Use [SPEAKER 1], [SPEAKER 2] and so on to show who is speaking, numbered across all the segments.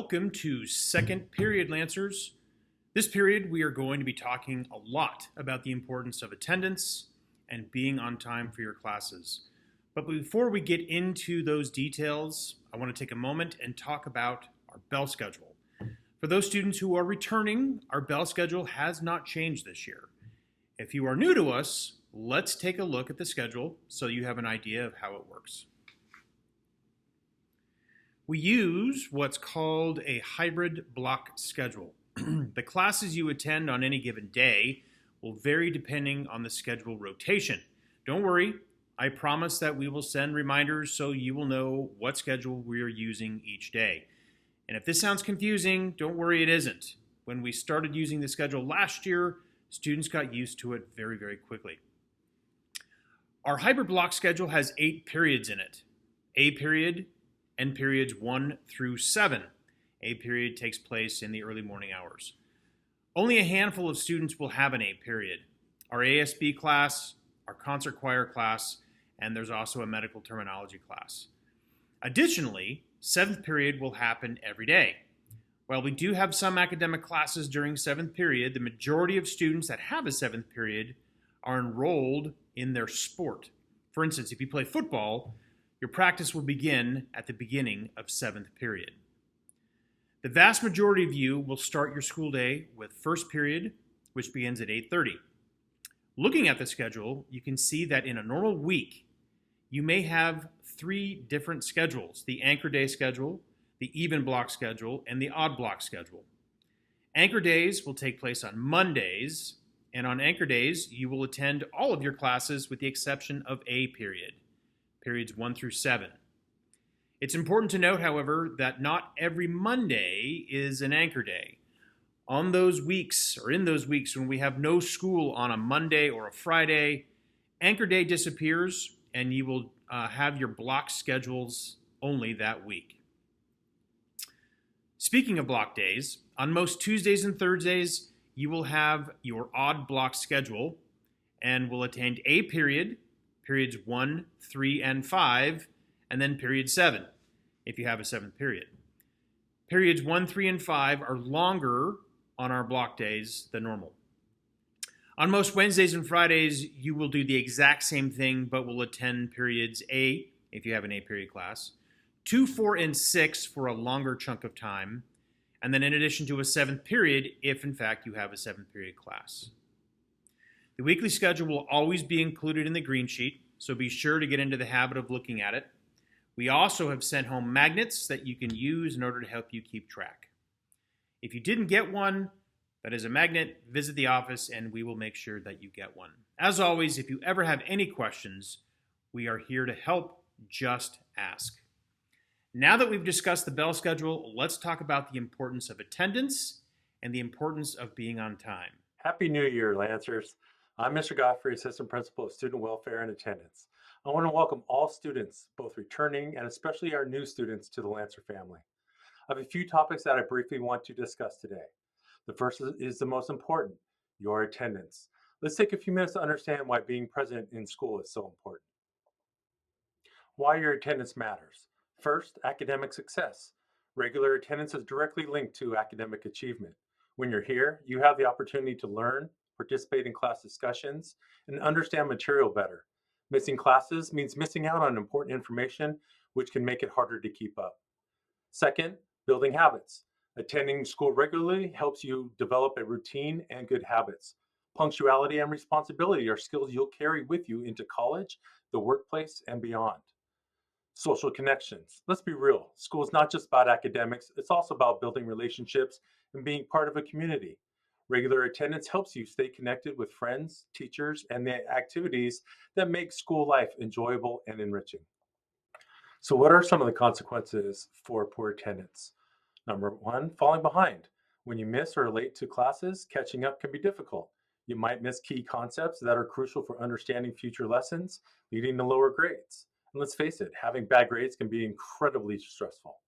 [SPEAKER 1] Welcome to second period, Lancers. This period, we are going to be talking a lot about the importance of attendance and being on time for your classes. But before we get into those details, I want to take a moment and talk about our bell schedule. For those students who are returning, our bell schedule has not changed this year. If you are new to us, let's take a look at the schedule so you have an idea of how it works. We use what's called a hybrid block schedule. The classes you attend on any given day will vary depending on the schedule rotation. Don't worry, I promise that we will send reminders so you will know what schedule we are using each day. And if this sounds confusing, don't worry, it isn't. When we started using the schedule last year, students got used to it very, very quickly. Our hybrid block schedule has 8 periods in it. A period and periods 1 through 7. A period takes place in the early morning hours. Only a handful of students will have an A period. Our ASB class, our concert choir class, and there's also a medical terminology class. Additionally, 7th period will happen every day. While we do have some academic classes during 7th period, the majority of students that have a 7th period are enrolled in their sport. For instance, if you play football, your practice will begin at the beginning of 7th period. The vast majority of you will start your school day with first period, which begins at 8:30. Looking at the schedule, you can see that in a normal week, you may have 3 different schedules: the anchor day schedule, the even block schedule, and the odd block schedule. Anchor days will take place on Mondays, and on anchor days, you will attend all of your classes with the exception of A period. Periods 1 through 7. It's important to note, however, that not every Monday is an anchor day. On those weeks, or in those weeks when we have no school on a Monday or a Friday, anchor day disappears and you will have your block schedules only that week. Speaking of block days, on most Tuesdays and Thursdays, you will have your odd block schedule and will attend A period, periods 1, 3, and 5, and then period 7, if you have a 7th period. Periods 1, 3, and 5 are longer on our block days than normal. On most Wednesdays and Fridays, you will do the exact same thing, but will attend periods A, if you have an A period class, 2, 4, and 6 for a longer chunk of time, and then in addition to a 7th period, if in fact you have a 7th period class. The weekly schedule will always be included in the green sheet, so be sure to get into the habit of looking at it. We also have sent home magnets that you can use in order to help you keep track. If you didn't get one that is a magnet, visit the office and we will make sure that you get one. As always, if you ever have any questions, we are here to help. Just ask. Now that we've discussed the bell schedule, let's talk about the importance of attendance and the importance of being on time.
[SPEAKER 2] Happy New Year, Lancers. I'm Mr. Godfrey, Assistant Principal of Student Welfare and Attendance. I want to welcome all students, both returning and especially our new students, to the Lancer family. I have a few topics that I briefly want to discuss today. The first is the most important, your attendance. Let's take a few minutes to understand why being present in school is so important. Why your attendance matters. First, academic success. Regular attendance is directly linked to academic achievement. When you're here, you have the opportunity to learn, participate in class discussions, and understand material better. Missing classes means missing out on important information, which can make it harder to keep up. Second, building habits. Attending school regularly helps you develop a routine and good habits. Punctuality and responsibility are skills you'll carry with you into college, the workplace, and beyond. Social connections. Let's be real. School is not just about academics, it's also about building relationships and being part of a community. Regular attendance helps you stay connected with friends, teachers, and the activities that make school life enjoyable and enriching. So what are some of the consequences for poor attendance? Number 1, falling behind. When you miss or are late to classes, catching up can be difficult. You might miss key concepts that are crucial for understanding future lessons, leading to lower grades. And let's face it, having bad grades can be incredibly stressful.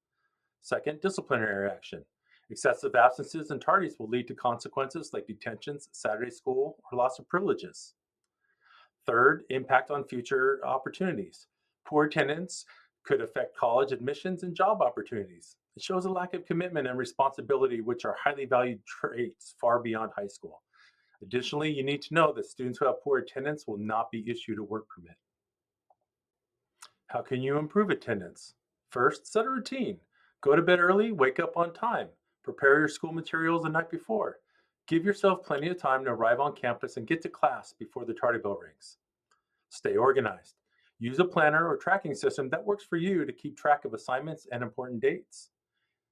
[SPEAKER 2] Second, disciplinary action. Excessive absences and tardies will lead to consequences like detentions, Saturday school, or loss of privileges. Third, impact on future opportunities. Poor attendance could affect college admissions and job opportunities. It shows a lack of commitment and responsibility, which are highly valued traits far beyond high school. Additionally, you need to know that students who have poor attendance will not be issued a work permit. How can you improve attendance? First, set a routine. Go to bed early, wake up on time. Prepare your school materials the night before. Give yourself plenty of time to arrive on campus and get to class before the tardy bell rings. Stay organized. Use a planner or tracking system that works for you to keep track of assignments and important dates.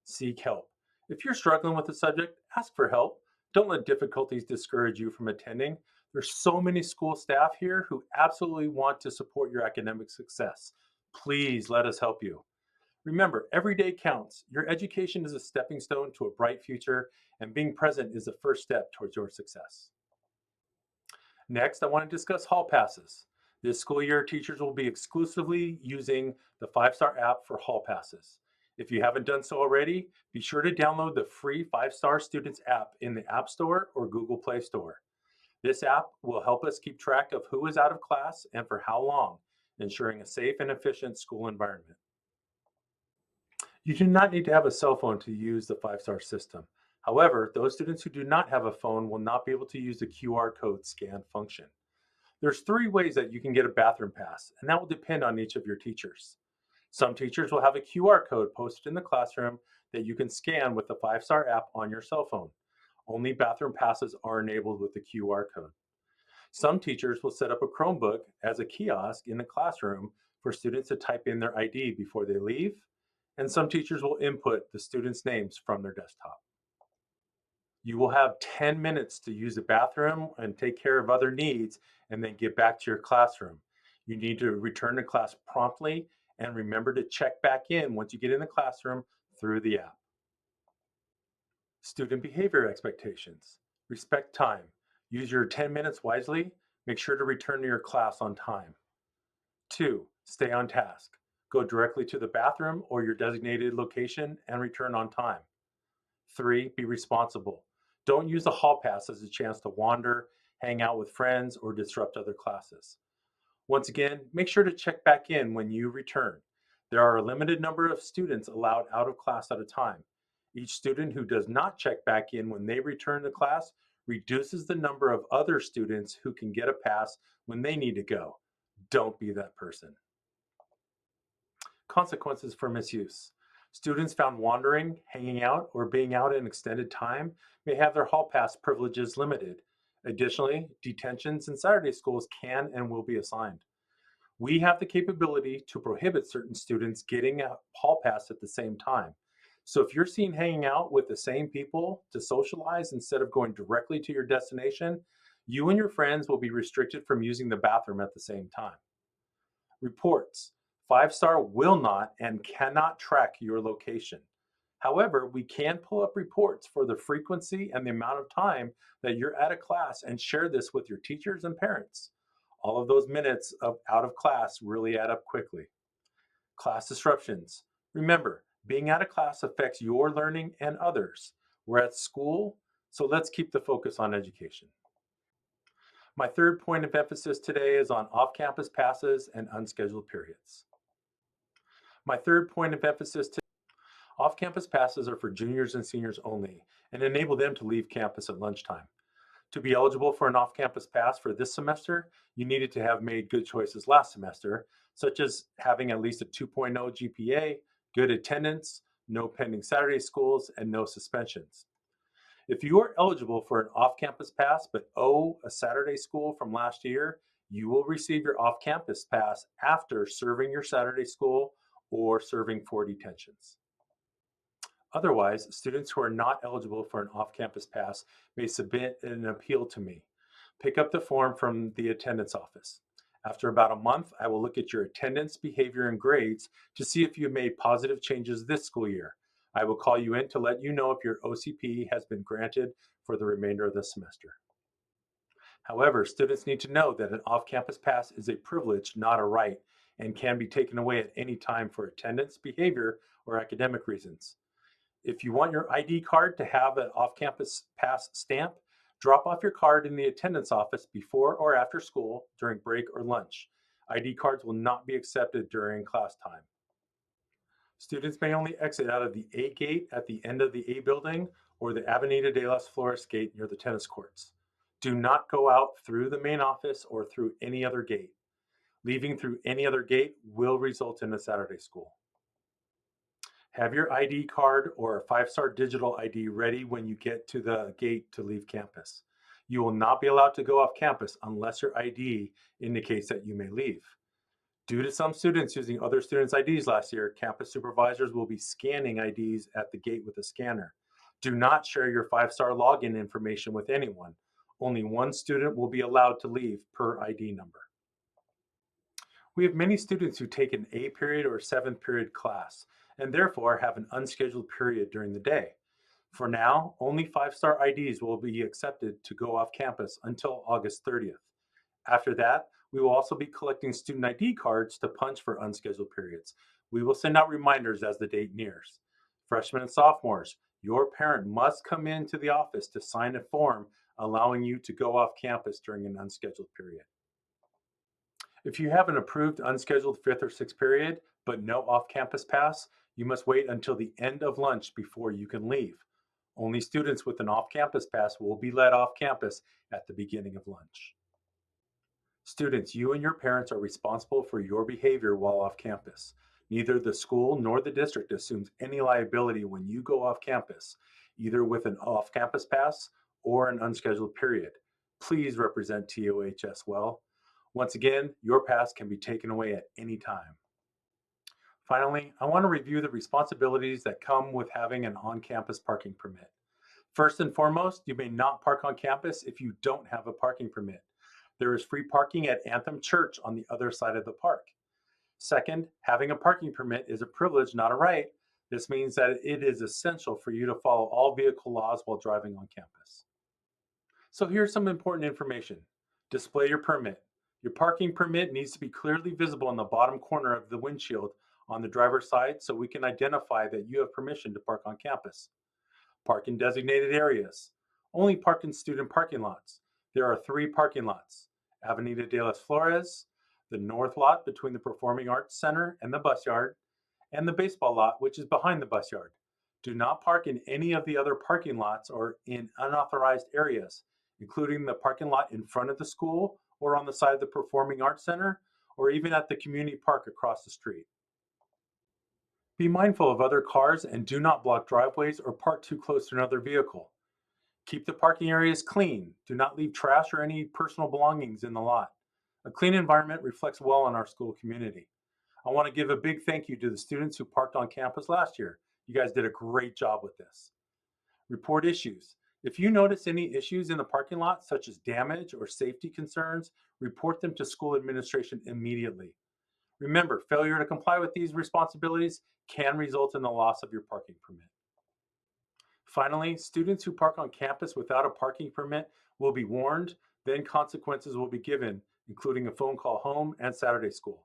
[SPEAKER 2] Seek help. If you're struggling with a subject, ask for help. Don't let difficulties discourage you from attending. There's so many school staff here who absolutely want to support your academic success. Please let us help you. Remember, every day counts. Your education is a stepping stone to a bright future, and being present is the first step towards your success. Next, I want to discuss hall passes. This school year, teachers will be exclusively using the 5-Star app for hall passes. If you haven't done so already, be sure to download the free 5-Star Students app in the App Store or Google Play Store. This app will help us keep track of who is out of class and for how long, ensuring a safe and efficient school environment. You do not need to have a cell phone to use the 5-Star system. However, those students who do not have a phone will not be able to use the QR code scan function. There's 3 ways that you can get a bathroom pass, and that will depend on each of your teachers. Some teachers will have a QR code posted in the classroom that you can scan with the 5-Star app on your cell phone. Only bathroom passes are enabled with the QR code. Some teachers will set up a Chromebook as a kiosk in the classroom for students to type in their ID before they leave, and some teachers will input the students' names from their desktop. You will have 10 minutes to use the bathroom and take care of other needs and then get back to your classroom. You need to return to class promptly and remember to check back in once you get in the classroom through the app. Student behavior expectations. Respect time. Use your 10 minutes wisely. Make sure to return to your class on time. 2. Stay on task. Go directly to the bathroom or your designated location and return on time. 3. Be responsible. Don't use the hall pass as a chance to wander, hang out with friends, or disrupt other classes. Once again, make sure to check back in when you return. There are a limited number of students allowed out of class at a time. Each student who does not check back in when they return to class reduces the number of other students who can get a pass when they need to go. Don't be that person. Consequences for misuse. Students found wandering, hanging out, or being out an extended time may have their hall pass privileges limited. Additionally, detentions in Saturday schools can and will be assigned. We have the capability to prohibit certain students getting a hall pass at the same time. So if you're seen hanging out with the same people to socialize instead of going directly to your destination, you and your friends will be restricted from using the bathroom at the same time. Reports. 5-Star will not and cannot track your location. However, we can pull up reports for the frequency and the amount of time that you're at a class and share this with your teachers and parents. All of those minutes of out of class really add up quickly. Class disruptions. Remember, being out of class affects your learning and others. We're at school, so let's keep the focus on education. My third point of emphasis today is on off-campus passes and unscheduled periods. My third point of emphasis today, off-campus passes are for juniors and seniors only and enable them to leave campus at lunchtime. To be eligible for an off-campus pass for this semester, you needed to have made good choices last semester, such as having at least a 2.0 GPA, good attendance, no pending Saturday schools, and no suspensions. If you are eligible for an off-campus pass but owe a Saturday school from last year, you will receive your off-campus pass after serving your Saturday school or serving 4 detentions. Otherwise, students who are not eligible for an off-campus pass may submit an appeal to me. Pick up the form from the attendance office. After about a month, I will look at your attendance, behavior, and grades to see if you made positive changes this school year. I will call you in to let you know if your OCP has been granted for the remainder of the semester. However, students need to know that an off-campus pass is a privilege, not a right, and can be taken away at any time for attendance, behavior, or academic reasons. If you want your ID card to have an off-campus pass stamp, drop off your card in the attendance office before or after school, during break or lunch. ID cards will not be accepted during class time. Students may only exit out of the A gate at the end of the A building or the Avenida de las Flores gate near the tennis courts. Do not go out through the main office or through any other gate. Leaving through any other gate will result in a Saturday school. Have your ID card or a 5-star digital ID ready when you get to the gate to leave campus. You will not be allowed to go off campus unless your ID indicates that you may leave. Due to some students using other students' IDs last year, campus supervisors will be scanning IDs at the gate with a scanner. Do not share your 5-star login information with anyone. Only one student will be allowed to leave per ID number. We have many students who take an A period or 7th period class and therefore have an unscheduled period during the day. For now, only 5-star IDs will be accepted to go off campus until August 30th. After that, we will also be collecting student ID cards to punch for unscheduled periods. We will send out reminders as the date nears. Freshmen and sophomores, your parent must come into the office to sign a form allowing you to go off campus during an unscheduled period. If you have an approved unscheduled 5th or 6th period, but no off-campus pass, you must wait until the end of lunch before you can leave. Only students with an off-campus pass will be let off campus at the beginning of lunch. Students, you and your parents are responsible for your behavior while off campus. Neither the school nor the district assumes any liability when you go off campus, either with an off-campus pass or an unscheduled period. Please represent TOHS well. Once again, your pass can be taken away at any time. Finally, I want to review the responsibilities that come with having an on-campus parking permit. First and foremost, you may not park on campus if you don't have a parking permit. There is free parking at Anthem Church on the other side of the park. Second, having a parking permit is a privilege, not a right. This means that it is essential for you to follow all vehicle laws while driving on campus. So here's some important information. Display your permit. Your parking permit needs to be clearly visible in the bottom corner of the windshield on the driver's side so we can identify that you have permission to park on campus. Park in designated areas. Only park in student parking lots. There are 3 parking lots: Avenida de las Flores, the north lot between the Performing Arts Center and the bus yard, and the baseball lot, which is behind the bus yard. Do not park in any of the other parking lots or in unauthorized areas, including the parking lot in front of the school or on the side of the Performing Arts Center, or even at the community park across the street. Be mindful of other cars and do not block driveways or park too close to another vehicle. Keep the parking areas clean. Do not leave trash or any personal belongings in the lot. A clean environment reflects well on our school community. I want to give a big thank you to the students who parked on campus last year. You guys did a great job with this. Report issues. If you notice any issues in the parking lot, such as damage or safety concerns, report them to school administration immediately. Remember, failure to comply with these responsibilities can result in the loss of your parking permit. Finally, students who park on campus without a parking permit will be warned, then consequences will be given, including a phone call home and Saturday school.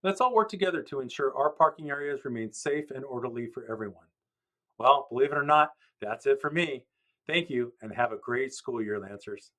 [SPEAKER 2] Let's all work together to ensure our parking areas remain safe and orderly for everyone. Well, believe it or not, that's it for me. Thank you and have a great school year, Lancers.